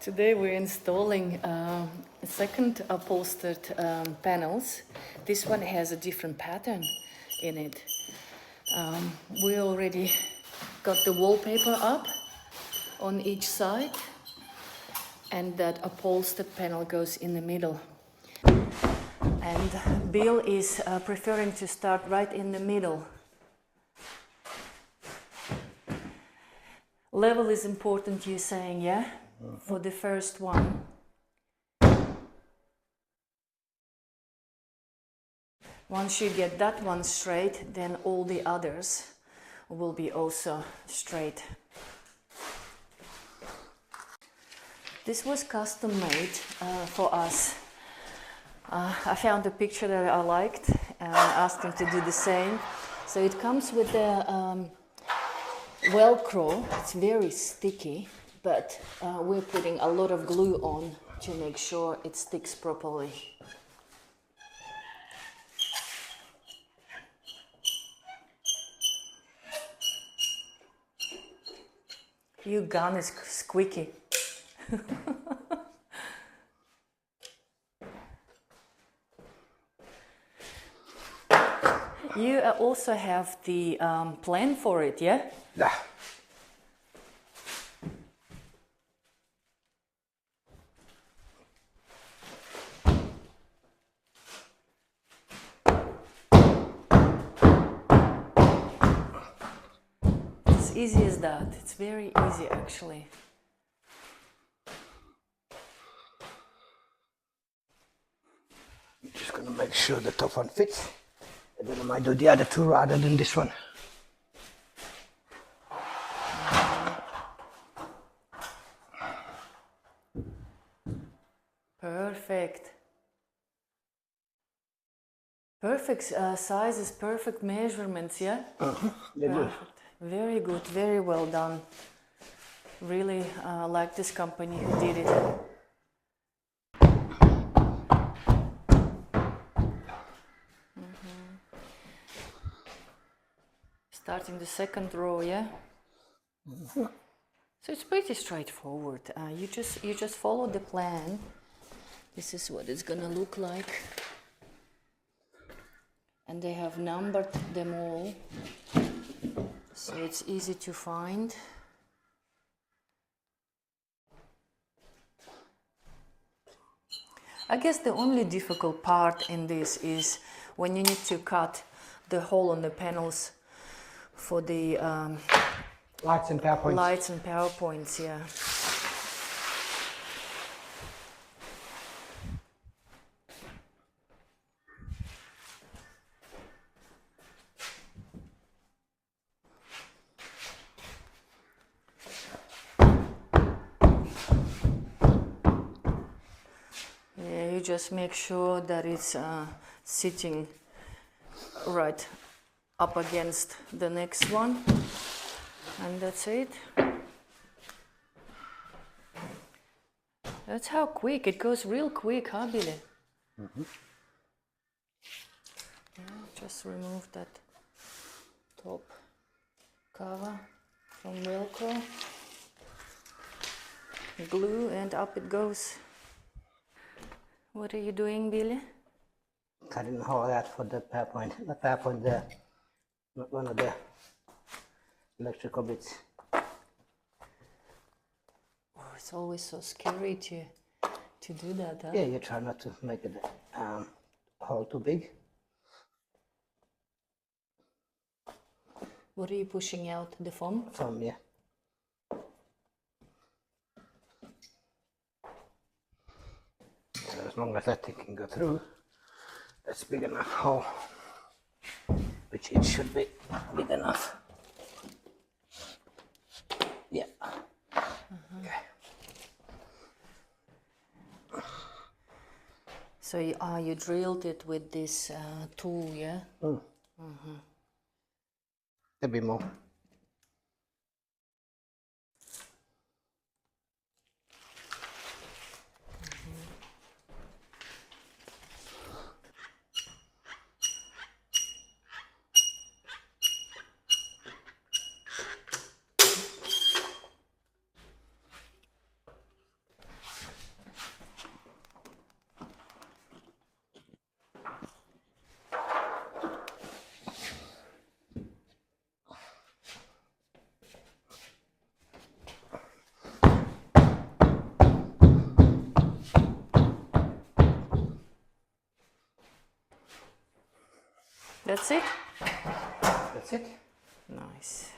Today we're installing second upholstered panels. This one has a different pattern in it. We already got the wallpaper up on each side, and that upholstered panel goes in the middle. And Bill is preferring to start right in the middle. Level is important, you're saying, yeah? For the first one. Once you get that one straight, then all the others will be also straight. This was custom made for us. I found a picture that I liked and asked him to do the same. So it comes with the Velcro. It's very sticky, but we're putting a lot of glue on to make sure it sticks properly. Your gun is squeaky. You also have the plan for it, yeah? Yeah. It's easy as that. It's very easy, actually. I'm just gonna make sure the top one fits, and then I might do the other two rather than this one. Perfect. Perfect sizes, perfect measurements, yeah? They're good. Very good, very well done. Really like this company who did it. Starting the second row, yeah? So it's pretty straightforward. You just follow the plan. This is what it's gonna look like. And they have numbered them all, so it's easy to find. I guess the only difficult part in this is when you need to cut the hole on the panels for the Lights and PowerPoints. lights and PowerPoints, yeah. Yeah, you just make sure that it's sitting right up against the next one, and that's it. That's how quick it goes, real quick, huh, Billy? Yeah, just remove that top cover from Velcro, glue, and up it goes. What are you doing, Billy? Cutting a hole out for the PowerPoint. The PowerPoint there. Not one of the electrical bits. Oh, it's always so scary to do that, huh? Yeah, you try not to make the hole too big. What are you pushing out? The foam? Foam, yeah. So as long as that thing can go through, that's big enough hole, which it should be big enough. Yeah. Okay. So you drilled it with this tool, yeah? A bit more. That's it? That's it. Nice.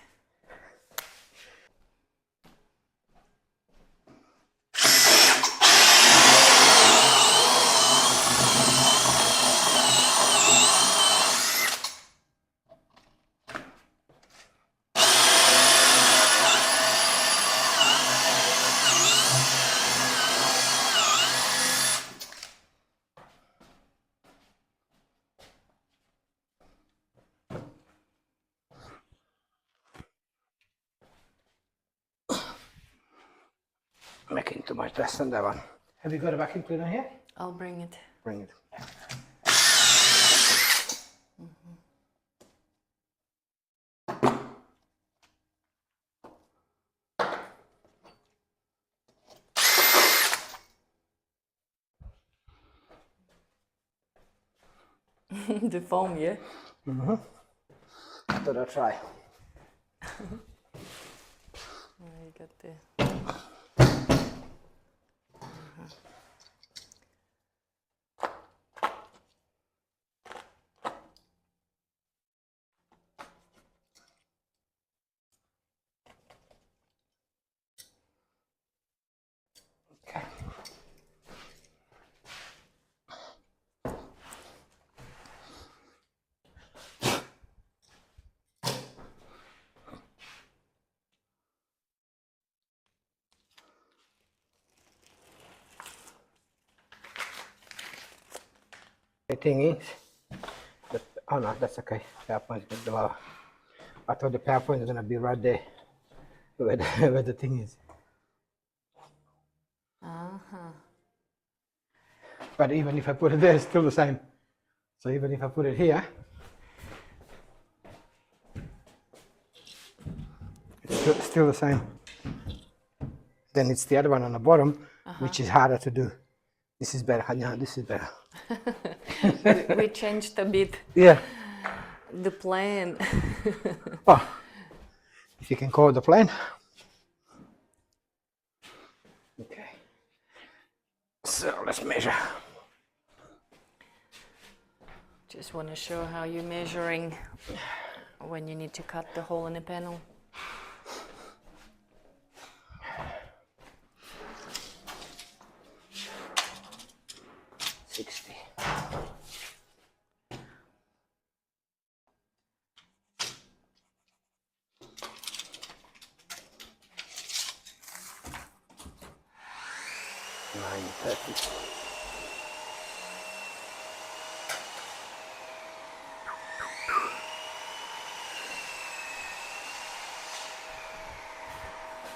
Making too much dust on that one. Have you got a vacuum cleaner here? I'll bring it. Bring it. The foam, yeah? I thought I'd try. You got the... Okay. The thing is, oh no, that's okay. PowerPoint's good. Well, I thought the PowerPoint was gonna be right there, where where the thing is. But even if I put it there, it's still the same. So even if I put it here, it's still the same. Then it's the other one on the bottom, which is harder to do. This is better. Yeah, this is better. we changed a bit Yeah. the plan. Oh, if you can call it the plan. Okay. So let's measure. Just want to show how you're measuring when you need to cut the hole in the panel.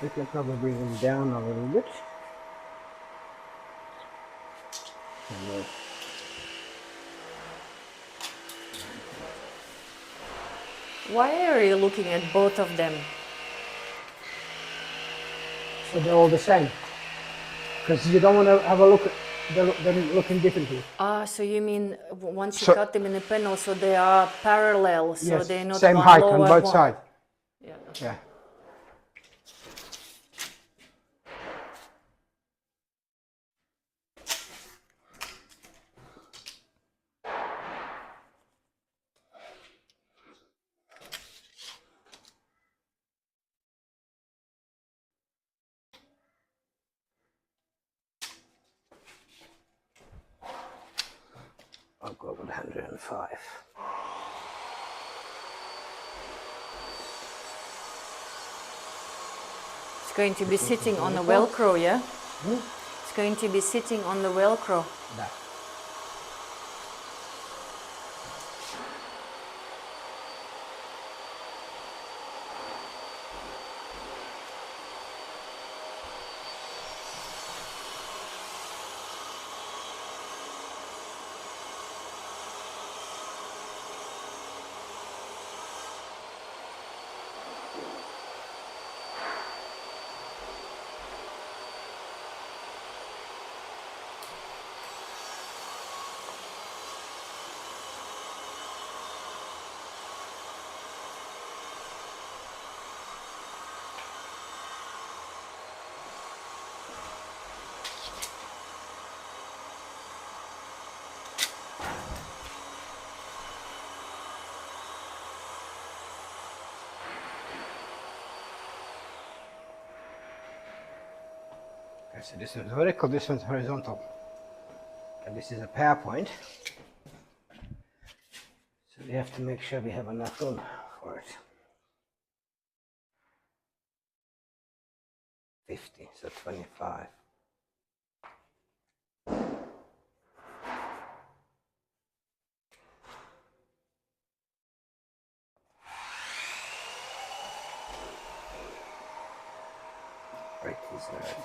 We can probably bring them down a little bit. Why are you looking at both of them? So they're all the same. Because you don't want to have a look at them looking differently. So you mean once you cut them in the panel, so they are parallel, so yes, they're not same one height lower on both one. sides. Yeah. Yeah. I'll go with 105. It's going to be sitting on the Velcro, yeah? It's going to be sitting on the Velcro. That. Okay, so this one's vertical, this one's horizontal. And this is a PowerPoint. So we have to make sure we have enough room for it. 50, so 25. Right, is right.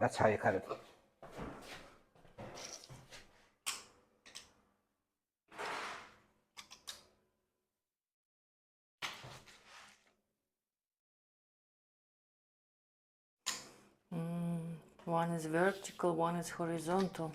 That's how you cut it. One is vertical, one is horizontal.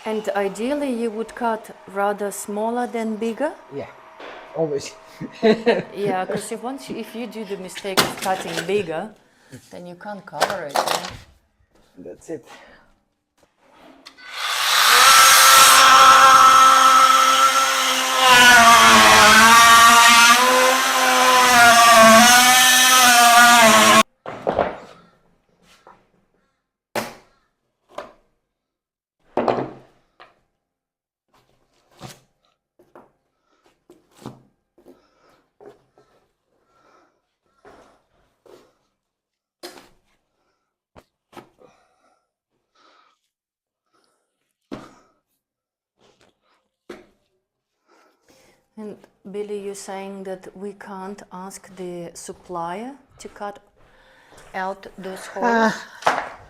And ideally you would cut rather smaller than bigger? Yeah, always. Yeah, because if you do the mistake of cutting bigger, then you can't cover it. Yeah? That's it. And Billy, you're saying that we can't ask the supplier to cut out those holes?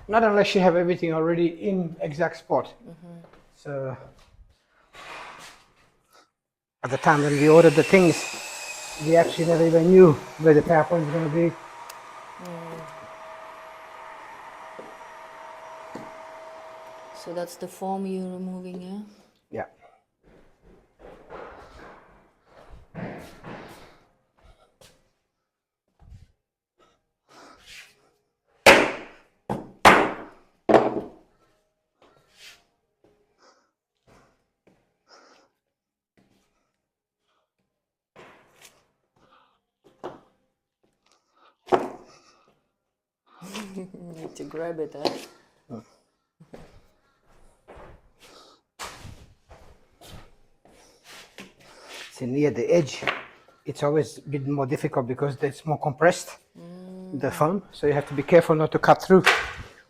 Not unless you have everything already in exact spot. So at the time when we ordered the things, we actually never even knew where the PowerPoint was going to be. So that's the foam you're removing, yeah? Yeah. You need to grab it, eh? See, near the edge, it's always a bit more difficult because it's more compressed, the foam. So you have to be careful not to cut through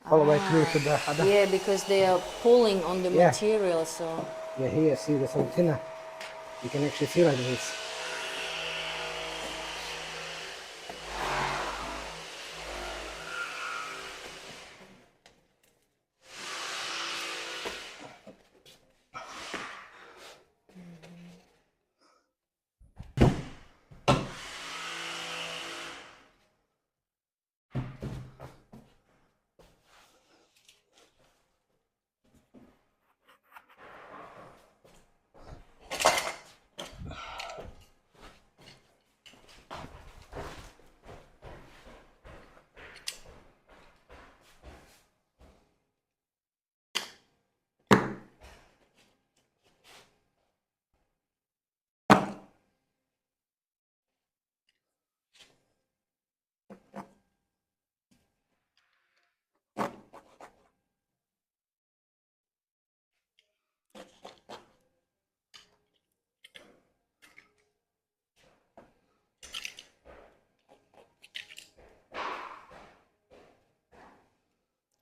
all the way through to the other. Yeah, because they are pulling on the Yeah. material, so... Yeah, here, see, there's some thinner. You can actually feel it. It's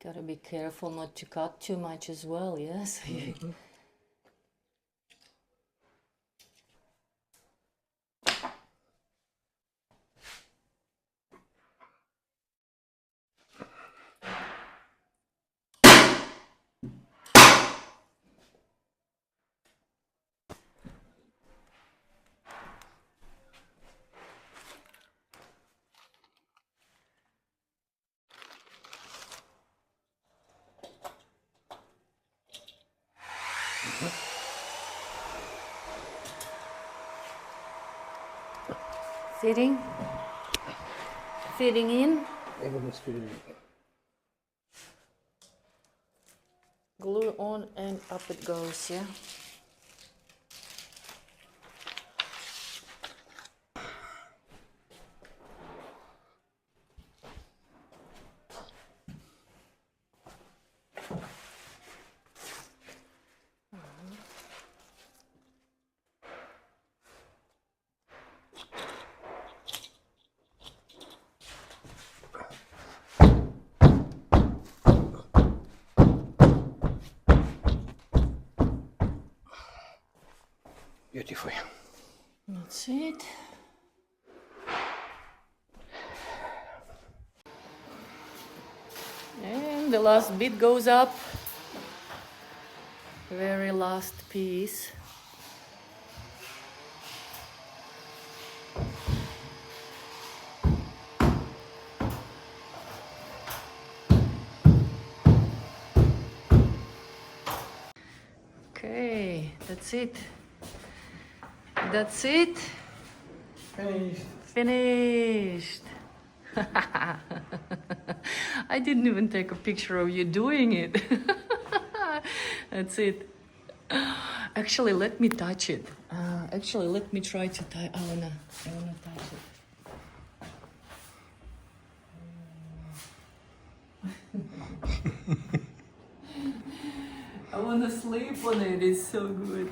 Gotta be careful not to cut too much as well, yes? Fitting in, Everything's fitting in. glue on, and up it goes, yeah? Beautiful. That's it. And the last bit goes up. Very last piece. Okay, that's it. That's it. Finished. Finished. I didn't even take a picture of you doing it. That's it. Actually, let me touch it. Actually, let me try to touch. I wanna touch it. I wanna sleep on it. It's so good.